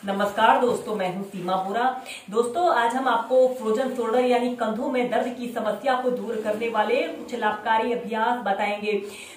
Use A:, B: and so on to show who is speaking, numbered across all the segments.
A: नमस्कार दोस्तों, मैं हूं सीमा बोरा। दोस्तों, आज हम आपको फ्रोजन शोल्डर यानी कंधों में दर्द की समस्या को दूर करने वाले कुछ लाभकारी अभ्यास बताएंगे।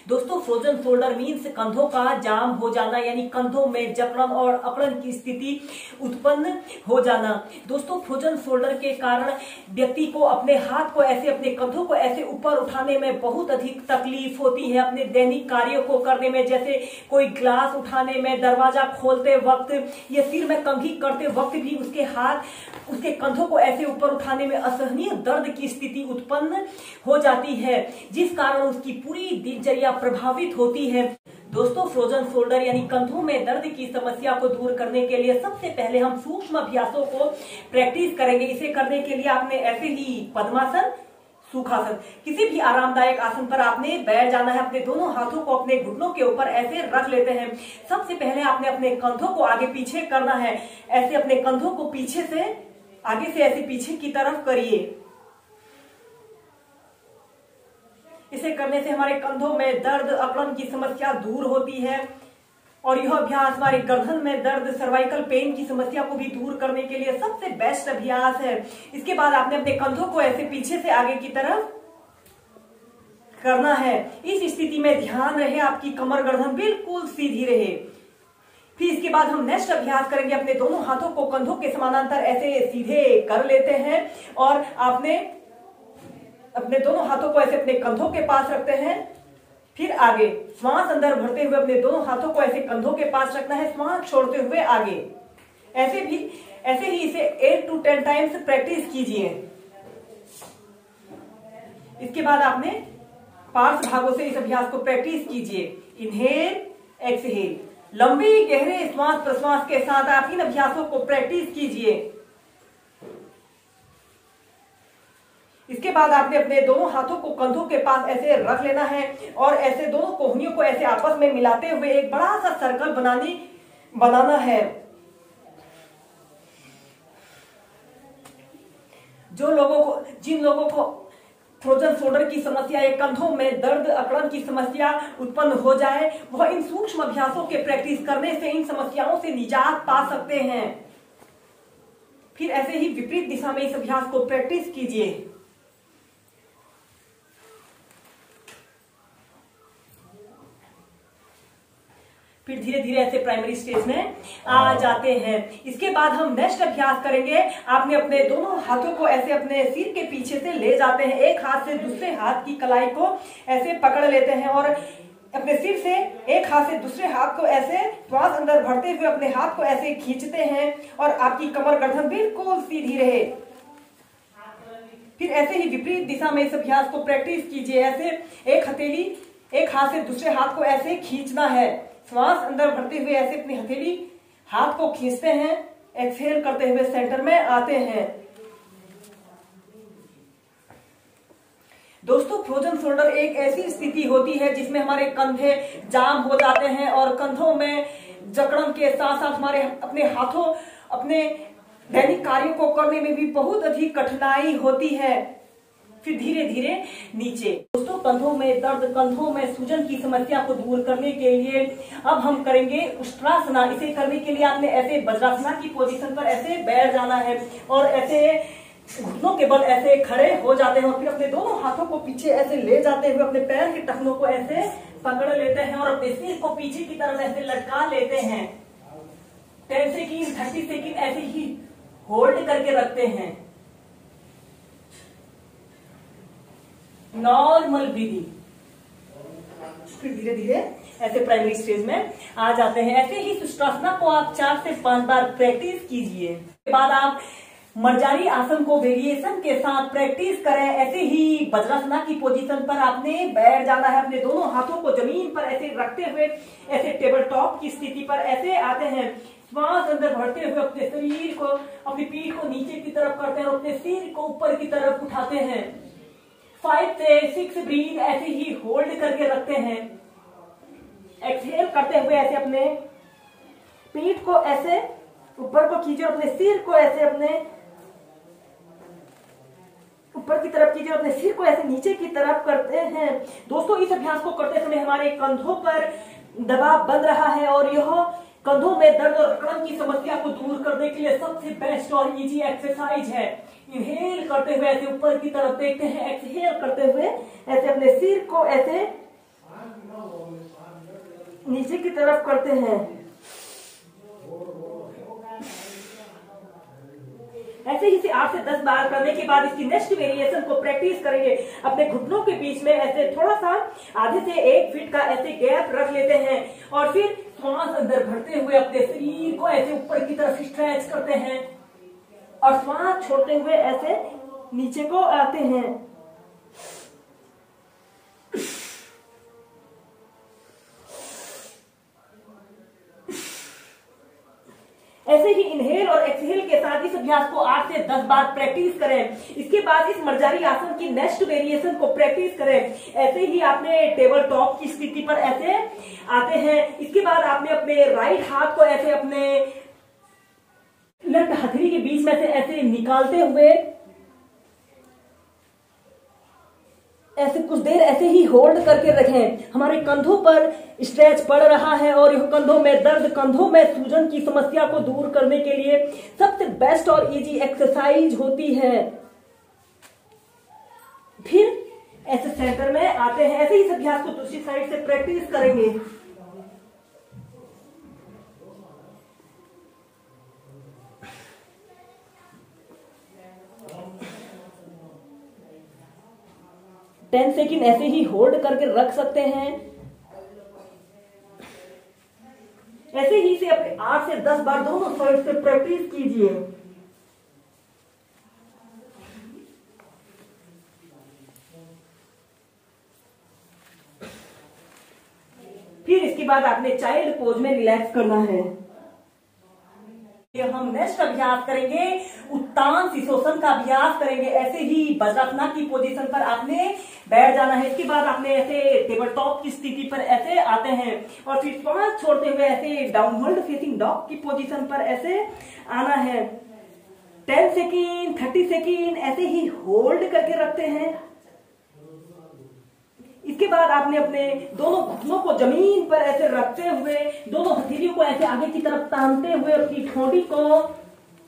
A: दोस्तों, फ्रोजन शोल्डर मीन्स कंधों का जाम हो जाना यानी कंधों में जकड़न और अकड़न की स्थिति उत्पन्न हो जाना। दोस्तों, फ्रोजन शोल्डर के कारण व्यक्ति को अपने हाथ को ऐसे, अपने कंधों को ऐसे ऊपर उठाने में बहुत अधिक तकलीफ होती है। अपने दैनिक कार्यों को करने में, जैसे कोई ग्लास उठाने में, दरवाजा खोलते वक्त या सिर में कंघी करते वक्त भी उसके कंधों को ऐसे ऊपर उठाने में असहनीय दर्द की स्थिति उत्पन्न हो जाती है, जिस कारण उसकी पूरी दिनचर्या प्रभावित होती है। दोस्तों, फ्रोजन शोल्डर यानी कंधों में दर्द की समस्या को दूर करने के लिए सबसे पहले हम सूक्ष्म अभ्यासों को प्रैक्टिस करेंगे। इसे करने के लिए आपने ऐसे ही पद्मासन, सुखासन, किसी भी आरामदायक आसन पर आपने बैठ जाना है। अपने दोनों हाथों को अपने घुटनों के ऊपर ऐसे रख लेते हैं। सबसे पहले आपने अपने कंधों को आगे पीछे करना है। ऐसे अपने कंधों को पीछे से, आगे से ऐसे पीछे की तरफ करिए। इसे करने से हमारे कंधों में दर्द, अकड़न की समस्या दूर होती है और यह अभ्यास हमारे गर्दन में दर्द, सर्वाइकल पेन की समस्या को भी दूर करने के लिए सबसे बेस्ट अभ्यास है। इसके बाद आपने अपने कंधों को ऐसे पीछे से आगे की तरफ करना है। इस स्थिति में ध्यान रहे आपकी कमर गर्दन बिल्कुल सीधी रहे। फिर इसके बाद हम नेक्स्ट अभ्यास करेंगे। अपने दोनों हाथों को कंधों के समानांतर ऐसे सीधे कर लेते हैं और आपने अपने दोनों हाथों को ऐसे अपने कंधों के पास रखते हैं। फिर आगे श्वास अंदर भरते हुए अपने दोनों हाथों को ऐसे कंधों के पास रखना है, श्वास छोड़ते हुए आगे। ऐसे ही इसे 8 to 10 टाइम्स प्रैक्टिस कीजिए। इसके बाद आपने पार्श्व भागों से इस अभ्यास को प्रैक्टिस कीजिए। इनहेल, एक्सहेल, लंबी गहरे श्वास प्रश्वास के साथ आप इन अभ्यासों को प्रैक्टिस कीजिए। इसके बाद आपने अपने दोनों हाथों को कंधों के पास ऐसे रख लेना है और ऐसे दोनों कोहनियों को ऐसे आपस में मिलाते हुए एक बड़ा सा सर्कल बनाना है। जिन लोगों को फ्रोजन शोल्डर की समस्या या कंधों में दर्द, अकड़न की समस्या उत्पन्न हो जाए, वह इन सूक्ष्म अभ्यासों के प्रैक्टिस करने से इन समस्याओं से निजात पा सकते हैं। फिर ऐसे ही विपरीत दिशा में इस अभ्यास को प्रैक्टिस कीजिए। फिर धीरे धीरे ऐसे प्राइमरी स्टेज में आ जाते हैं। इसके बाद हम नेक्स्ट अभ्यास करेंगे। आपने अपने दोनों हाथों को ऐसे अपने सिर के पीछे से ले जाते हैं। एक हाथ से दूसरे हाथ की कलाई को ऐसे पकड़ लेते हैं और अपने सिर से एक हाथ से दूसरे हाथ को ऐसे श्वास अंदर भरते हुए अपने हाथ को ऐसे खींचते हैं और आपकी कमर गर्दन बिल्कुल सीधी रहे। फिर ऐसे ही विपरीत दिशा में इस अभ्यास को प्रैक्टिस कीजिए। ऐसे एक हाथ से दूसरे हाथ को ऐसे खींचना है। श्वास अंदर भरते हुए ऐसे अपनी हथेली हाथ को खींचते हैं, एक्सहेल करते हुए सेंटर में आते हैं। दोस्तों, फ्रोजन शोल्डर एक ऐसी स्थिति होती है जिसमें हमारे कंधे जाम हो जाते हैं और कंधों में जकड़न के साथ साथ हमारे अपने हाथों, अपने दैनिक कार्यों को करने में भी बहुत अधिक कठिनाई होती है। फिर धीरे धीरे नीचे। दोस्तों, कंधों में दर्द, कंधों में सूजन की समस्या को दूर करने के लिए अब हम करेंगे उष्ट्रासना। इसे करने के लिए आपने ऐसे वज्रासना की पोजीशन पर ऐसे बैठ जाना है और ऐसे घुटनों के बल ऐसे खड़े हो जाते हैं और फिर अपने दोनों हाथों को पीछे ऐसे ले जाते हुए अपने पैर के टखनों को ऐसे पकड़ लेते हैं और अपने सिर को पीछे की तरफ ऐसे लटका लेते हैं। 10 सेकेंड, 30 सेकेंड ऐसे ही होल्ड करके रखते हैं। Normal breathing. फिर धीरे धीरे ऐसे प्राइमरी स्टेज में आ जाते हैं। ऐसे ही सुष्टासना को आप 4 से 5 बार प्रैक्टिस कीजिए। इसके बाद आप मर्जारी आसन को वेरिएशन के साथ प्रैक्टिस करें। ऐसे ही वज्रासना की पोजीशन पर आपने बैठ जाना है। अपने दोनों हाथों को जमीन पर ऐसे रखते हुए ऐसे टेबल टॉप की स्थिति पर ऐसे आते हैं। श्वास अंदर भरते हुए अपने शरीर को, अपनी पीठ को नीचे की तरफ करते हैं और अपने सिर को ऊपर की तरफ उठाते हैं। 5 से 6 ब्रीथ ऐसे ही होल्ड करके रखते हैं। एक्सहेल करते हुए ऐसे अपने पीठ को ऐसे ऊपर को कीजिए, अपने सिर को ऐसे अपने ऊपर की तरफ कीजिए, अपने सिर को ऐसे नीचे की तरफ करते हैं। दोस्तों, इस अभ्यास को करते समय हमारे कंधों पर दबाव बन रहा है और यह कंधों में दर्द और अकड़न की समस्या को दूर करने के लिए सबसे बेस्ट और इजी एक्सरसाइज है। इनहेल करते हुए ऐसे ऊपर की तरफ देखते हैं, एक्सहेल करते हुए ऐसे अपने सिर को ऐसे नीचे की तरफ करते हैं। ऐसे ही 8 से 10 बार करने के बाद इसकी नेक्स्ट वेरिएशन को प्रैक्टिस करेंगे। अपने घुटनों के बीच में ऐसे थोड़ा सा आधे से 1 फीट का ऐसे गैप रख लेते हैं और फिर श्वास अंदर भरते हुए अपने शरीर को ऐसे ऊपर की तरफ स्ट्रेच करते हैं और श्वास छोड़ते हुए ऐसे नीचे को आते हैं। ऐसे ही इनहेल और एक्सहेल के साथ इस अभ्यास को 8 से 10 बार प्रैक्टिस करें। इसके बाद इस मर्जारी आसन की नेक्स्ट वेरिएशन को प्रैक्टिस करें। ऐसे ही आपने टेबल टॉप की स्थिति पर ऐसे आते हैं। इसके बाद आपने अपने राइट हाथ को ऐसे अपने लेफ्ट हथेली के बीच में से ऐसे निकालते हुए ऐसे कुछ देर ऐसे ही होल्ड करके रखें। हमारे कंधों पर स्ट्रेच पड़ रहा है और यह कंधों में दर्द, कंधों में सूजन की समस्या को दूर करने के लिए सबसे बेस्ट और इजी एक्सरसाइज होती है। फिर ऐसे सेंटर में आते हैं। ऐसे ही इस अभ्यास को दूसरी साइड से प्रैक्टिस करेंगे। टेन सेकेंड ऐसे ही होल्ड करके रख सकते हैं। ऐसे ही से अपने 8 से 10 बार दोनों साइड से प्रैक्टिस कीजिए। फिर इसके बाद आपने चाइल्ड पोज में रिलैक्स करना है। हम नेक्स्ट अभ्यास करेंगे, उत्तान शीर्षोत्तान का अभ्यास करेंगे। ऐसे ही वज्रासना की पोजीशन पर आपने बैठ जाना है। इसके बाद आपने ऐसे टेबल टॉप की स्थिति पर ऐसे आते हैं और फिर श्वास छोड़ते हुए ऐसे डाउनवर्ड फेसिंग डॉग की पोजीशन पर ऐसे आना है। 10 सेकेंड, 30 सेकेंड ऐसे ही होल्ड करके रखते हैं। इसके बाद आपने अपने दोनों घुटनों को जमीन पर ऐसे रखते हुए दोनों हथेलियों को ऐसे आगे की तरफ तानते हुए अपनी ठोड़ी को,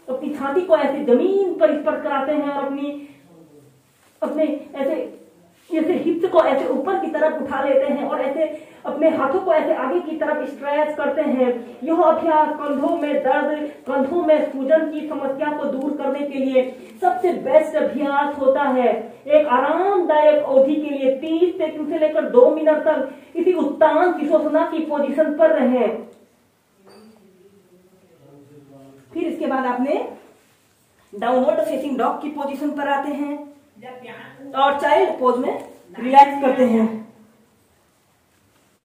A: अपनी छाती को ऐसे जमीन पर स्पर्श कराते हैं और अपने ऐसे हिप्स को ऐसे ऊपर की तरफ उठा लेते हैं और ऐसे अपने हाथों को ऐसे आगे की तरफ स्ट्रेच करते हैं। यह अभ्यास कंधों में दर्द, कंधों में सूजन की समस्या को दूर करने के लिए सबसे बेस्ट अभ्यास होता है। एक आरामदायक अवधि के लिए 30 सेकंड से लेकर 2 मिनट तक इसी उत्तान शीर्षोत्तान की पोजीशन पर रहें। फिर इसके बाद आपने डाउनवर्ड फेसिंग डॉग की पोजीशन पर आते हैं और चाइल्ड पोज में रिलैक्स करते हैं।